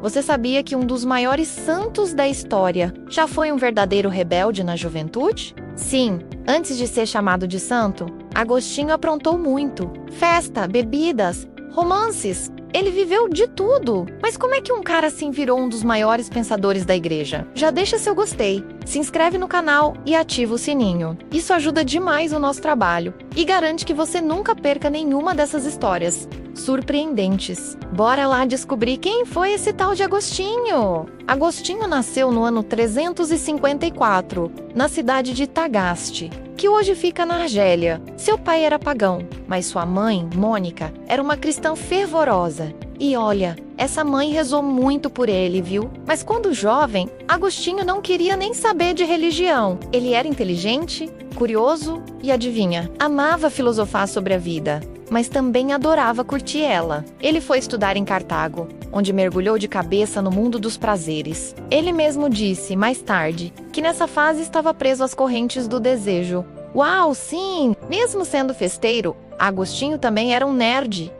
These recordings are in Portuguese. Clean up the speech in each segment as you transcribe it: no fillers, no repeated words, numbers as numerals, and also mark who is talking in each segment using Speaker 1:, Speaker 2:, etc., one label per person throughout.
Speaker 1: Você sabia que um dos maiores santos da história já foi um verdadeiro rebelde na juventude? Sim, antes de ser chamado de santo, Agostinho aprontou muito. Festa, bebidas, romances. Ele viveu de tudo. Mas como é que um cara assim virou um dos maiores pensadores da igreja? Já deixa seu gostei, se inscreve no canal e ativa o sininho. Isso ajuda demais o nosso trabalho e garante que você nunca perca nenhuma dessas histórias surpreendentes. Bora lá descobrir quem foi esse tal de Agostinho. Agostinho nasceu no ano 354, na cidade de Tagaste, que hoje fica na Argélia. Seu pai era pagão, mas sua mãe, Mônica, era uma cristã fervorosa. E olha, essa mãe rezou muito por ele, viu? Mas quando jovem, Agostinho não queria nem saber de religião. Ele era inteligente, curioso e, adivinha, amava filosofar sobre a vida, mas também adorava curtir ela. Ele foi estudar em Cartago, onde mergulhou de cabeça no mundo dos prazeres. Ele mesmo disse, mais tarde, que nessa fase estava preso às correntes do desejo. Uau, sim! Mesmo sendo festeiro, Agostinho também era um nerd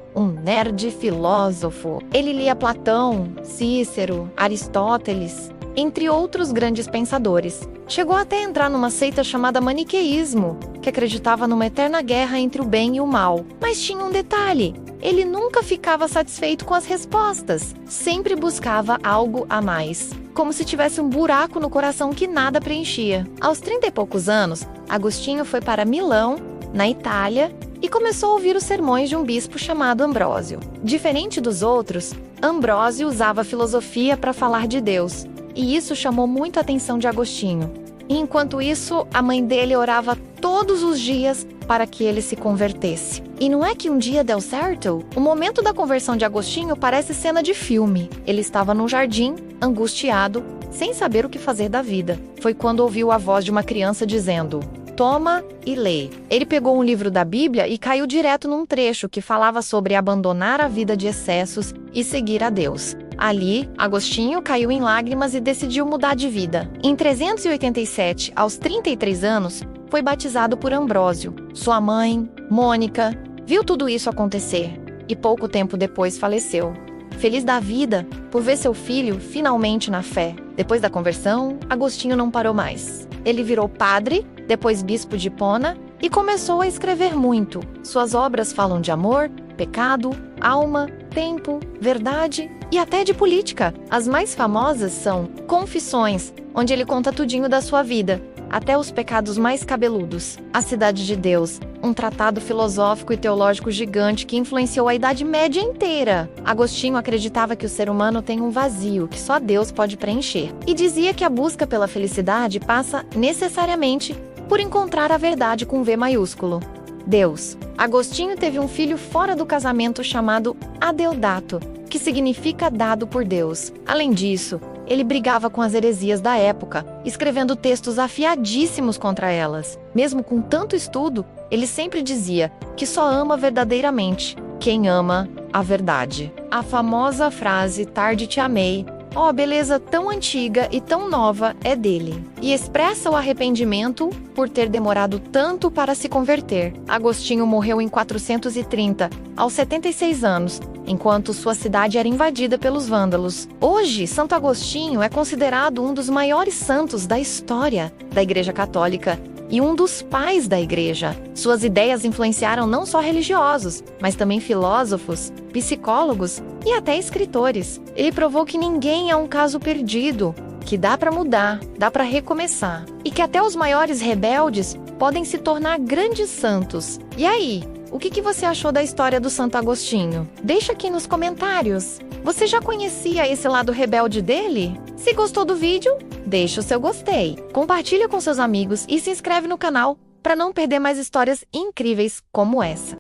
Speaker 1: filósofo. Ele lia Platão, Cícero, Aristóteles, entre outros grandes pensadores. Chegou até a entrar numa seita chamada maniqueísmo, que acreditava numa eterna guerra entre o bem e o mal. Mas tinha um detalhe: ele nunca ficava satisfeito com as respostas, sempre buscava algo a mais, como se tivesse um buraco no coração que nada preenchia. Aos 30 e poucos anos, Agostinho foi para Milão, na Itália, e começou a ouvir os sermões de um bispo chamado Ambrósio. Diferente dos outros, Ambrósio usava a filosofia para falar de Deus, e isso chamou muito a atenção de Agostinho. E enquanto isso, a mãe dele orava todos os dias para que ele se convertesse. E não é que um dia deu certo? O momento da conversão de Agostinho parece cena de filme. Ele estava num jardim, angustiado, sem saber o que fazer da vida. Foi quando ouviu a voz de uma criança dizendo: "Toma e lê." Ele pegou um livro da Bíblia e caiu direto num trecho que falava sobre abandonar a vida de excessos e seguir a Deus. Ali, Agostinho caiu em lágrimas e decidiu mudar de vida. Em 387, aos 33 anos, foi batizado por Ambrósio. Sua mãe, Mônica, viu tudo isso acontecer e pouco tempo depois faleceu. Feliz da vida por ver seu filho finalmente na fé. Depois da conversão, Agostinho não parou mais. Ele virou padre, depois bispo de Hipona, e começou a escrever muito. Suas obras falam de amor, pecado, alma, tempo, verdade e até de política. As mais famosas são Confissões, onde ele conta tudinho da sua vida, até os pecados mais cabeludos. A Cidade de Deus, um tratado filosófico e teológico gigante que influenciou a Idade Média inteira. Agostinho acreditava que o ser humano tem um vazio que só Deus pode preencher, e dizia que a busca pela felicidade passa necessariamente por encontrar a verdade com V maiúsculo: Deus. Agostinho teve um filho fora do casamento chamado Adeodato, que significa dado por Deus. Além disso, ele brigava com as heresias da época, escrevendo textos afiadíssimos contra elas. Mesmo com tanto estudo, ele sempre dizia que só ama verdadeiramente quem ama a verdade. A famosa frase "tarde te amei", ó, beleza tão antiga e tão nova, é dele. E expressa o arrependimento por ter demorado tanto para se converter. Agostinho morreu em 430, aos 76 anos, enquanto sua cidade era invadida pelos vândalos. Hoje, Santo Agostinho é considerado um dos maiores santos da história da Igreja Católica e um dos pais da Igreja. Suas ideias influenciaram não só religiosos, mas também filósofos, psicólogos e até escritores. Ele provou que ninguém é um caso perdido, que dá para mudar, dá para recomeçar, e que até os maiores rebeldes podem se tornar grandes santos. E aí, o que você achou da história do Santo Agostinho? Deixa aqui nos comentários. Você já conhecia esse lado rebelde dele? Se gostou do vídeo, deixa o seu gostei, compartilha com seus amigos e se inscreve no canal para não perder mais histórias incríveis como essa.